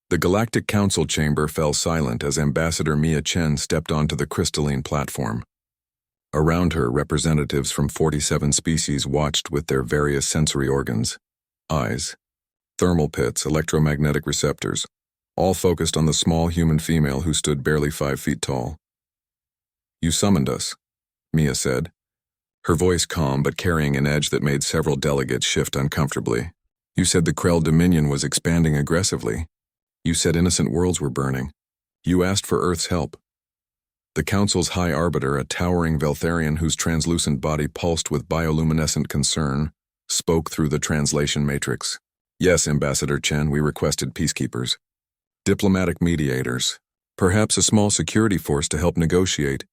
The Galactic Council chamber fell silent as Ambassador Mia Chen stepped onto the crystalline platform. Around her, representatives from 47 species watched with their various sensory organs, eyes, thermal pits, electromagnetic receptors, all focused on the small human female who stood barely 5 feet tall. "You summoned us," Mia said, her voice calm but carrying an edge that made several delegates shift uncomfortably. "You said the Krell Dominion was expanding aggressively. You said innocent worlds were burning. You asked for Earth's help." The Council's High Arbiter, a towering Veltharian whose translucent body pulsed with bioluminescent concern, spoke through the translation matrix. "Yes, Ambassador Chen, we requested peacekeepers. Diplomatic mediators. Perhaps a small security force to help negotiate."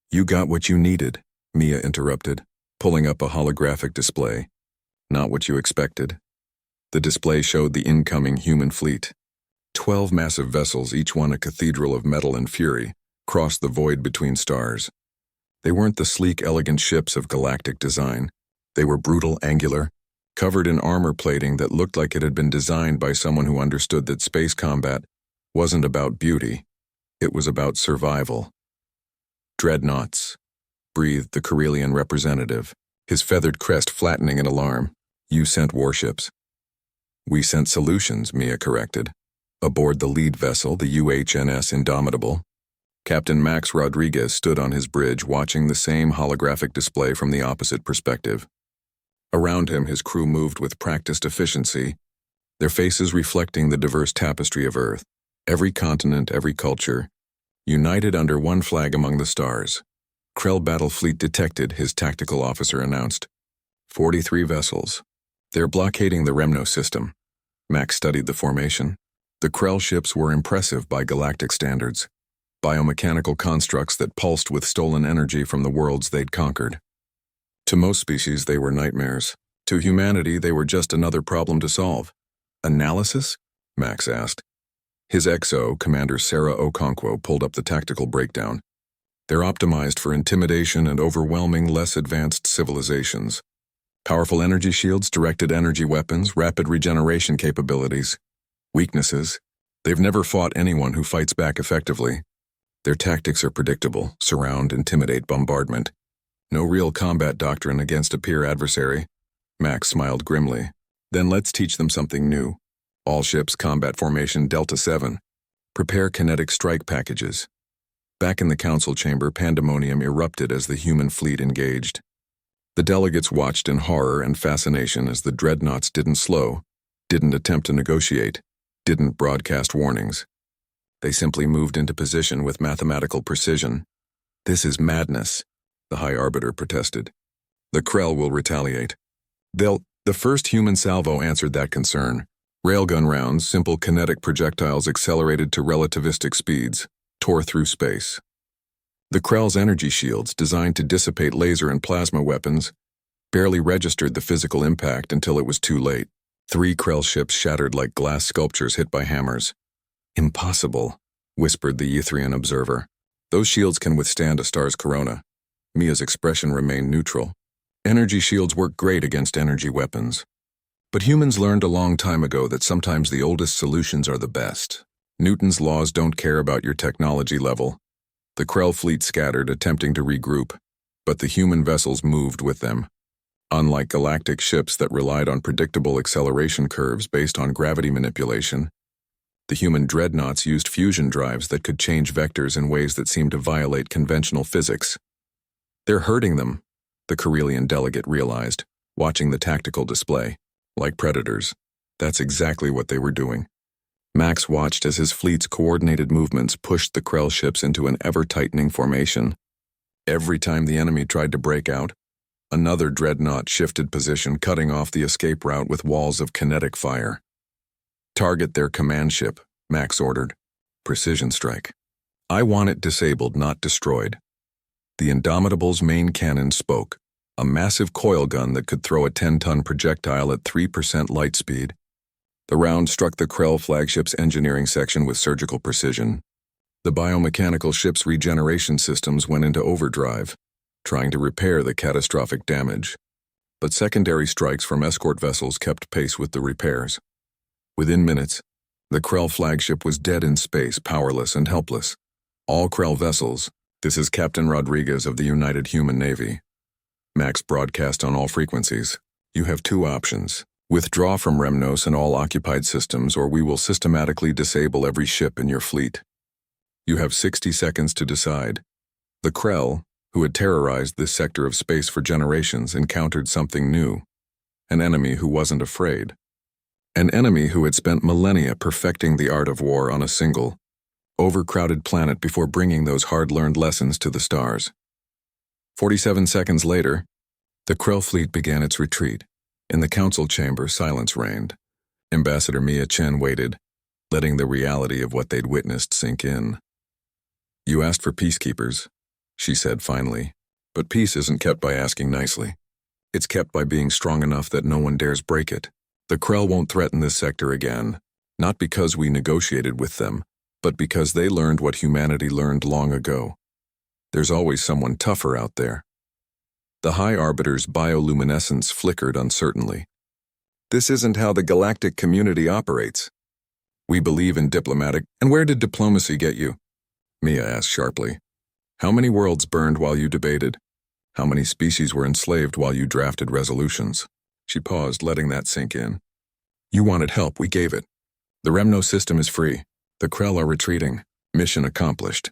"You got what you needed," Mia interrupted, pulling up a holographic display. "Not what you expected." The display showed the incoming human fleet. 12 massive vessels, each one a cathedral of metal and fury, crossed the void between stars. They weren't the sleek, elegant ships of galactic design. They were brutal, angular, covered in armor plating that looked like it had been designed by someone who understood that space combat wasn't about beauty, it was about survival. "Dreadnoughts," breathed the Corellian representative, his feathered crest flattening in alarm. "You sent warships." "We sent solutions," Mia corrected. Aboard the lead vessel, the UHNS Indomitable, Captain Max Rodriguez stood on his bridge watching the same holographic display from the opposite perspective. Around him, his crew moved with practiced efficiency, their faces reflecting the diverse tapestry of Earth, every continent, every culture, united under one flag among the stars. "Krell battle fleet detected," his tactical officer announced. 43 vessels. "They're blockading the Remno system." Max studied the formation. The Krell ships were impressive by galactic standards, biomechanical constructs that pulsed with stolen energy from the worlds they'd conquered. To most species, they were nightmares. To humanity, they were just another problem to solve. "Analysis?" Max asked. His XO, Commander Sarah Okonkwo, pulled up the tactical breakdown. "They're optimized for intimidation and overwhelming less advanced civilizations. Powerful energy shields, directed energy weapons, rapid regeneration capabilities. Weaknesses: they've never fought anyone who fights back effectively. Their tactics are predictable: surround, intimidate, bombardment. No real combat doctrine against a peer adversary." Max smiled grimly. "Then let's teach them something new. All ships, combat formation Delta 7. Prepare kinetic strike packages." Back in the council chamber, pandemonium erupted as the human fleet engaged. The delegates watched in horror and fascination as the dreadnoughts didn't slow, didn't attempt to negotiate, didn't broadcast warnings. They simply moved into position with mathematical precision. "This is madness," the High Arbiter protested. "The Krell will retaliate. The first human salvo answered that concern. Railgun rounds, simple kinetic projectiles accelerated to relativistic speeds, tore through space. The Krell's energy shields, designed to dissipate laser and plasma weapons, barely registered the physical impact until it was too late. 3 Krell ships shattered like glass sculptures hit by hammers. "Impossible," whispered the Ythrian observer. "Those shields can withstand a star's corona." Mia's expression remained neutral. "Energy shields work great against energy weapons. But humans learned a long time ago that sometimes the oldest solutions are the best. Newton's laws don't care about your technology level." The Krell fleet scattered, attempting to regroup, but the human vessels moved with them. Unlike galactic ships that relied on predictable acceleration curves based on gravity manipulation, the human dreadnoughts used fusion drives that could change vectors in ways that seemed to violate conventional physics. "They're hurting them," the Corellian delegate realized, watching the tactical display. "Like predators." That's exactly what they were doing. Max watched as his fleet's coordinated movements pushed the Krell ships into an ever-tightening formation. Every time the enemy tried to break out, another dreadnought shifted position, cutting off the escape route with walls of kinetic fire. "Target their command ship," Max ordered. "Precision strike. I want it disabled, not destroyed." The Indomitable's main cannon spoke, a massive coil gun that could throw a 10-ton projectile at 3% light speed. The round struck the Krell flagship's engineering section with surgical precision. The biomechanical ship's regeneration systems went into overdrive, trying to repair the catastrophic damage. But secondary strikes from escort vessels kept pace with the repairs. Within minutes, The Krell flagship was dead in space, powerless and helpless. All Krell vessels, this is Captain Rodriguez of the United Human Navy. Max broadcast on all frequencies. You have two options. Withdraw from Remnos and all occupied systems, or we will systematically disable every ship in your fleet. You have 60 seconds to decide. The Krell, who had terrorized this sector of space for generations, encountered something new. An enemy who wasn't afraid. An enemy who had spent millennia perfecting the art of war on a single, overcrowded planet before bringing those hard-learned lessons to the stars. 47 seconds later, the Krell fleet began its retreat. In the council chamber, silence reigned. Ambassador Mia Chen waited, letting the reality of what they'd witnessed sink in. "You asked for peacekeepers," she said finally, "but peace isn't kept by asking nicely. It's kept by being strong enough that no one dares break it. The Krell won't threaten this sector again, not because we negotiated with them, but because they learned what humanity learned long ago. There's always someone tougher out there." The High Arbiter's bioluminescence flickered uncertainly. "This isn't how the galactic community operates. We believe in diplomatic—" "And where did diplomacy get you?" Mia asked sharply. "How many worlds burned while you debated? How many species were enslaved while you drafted resolutions?" She paused, letting that sink in. "You wanted help, we gave it. The Remno system is free. The Krell are retreating. Mission accomplished."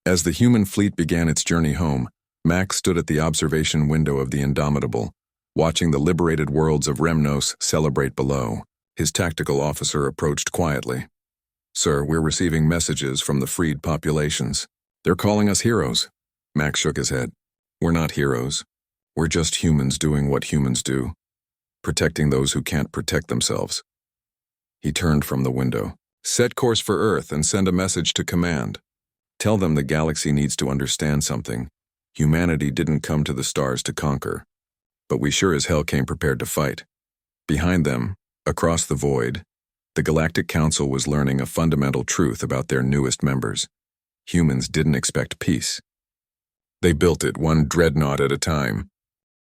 As the human fleet began its journey home, Max stood at the observation window of the Indomitable, watching the liberated worlds of Remnos celebrate below. His tactical officer approached quietly. "Sir, we're receiving messages from the freed populations. They're calling us heroes." Max shook his head. "We're not heroes. We're just humans doing what humans do, protecting those who can't protect themselves." He turned from the window. "Set course for Earth and send a message to command. Tell them the galaxy needs to understand something. Humanity didn't come to the stars to conquer, but we sure as hell came prepared to fight." Behind them, across the void, the Galactic Council was learning a fundamental truth about their newest members. Humans didn't expect peace. They built it one dreadnought at a time,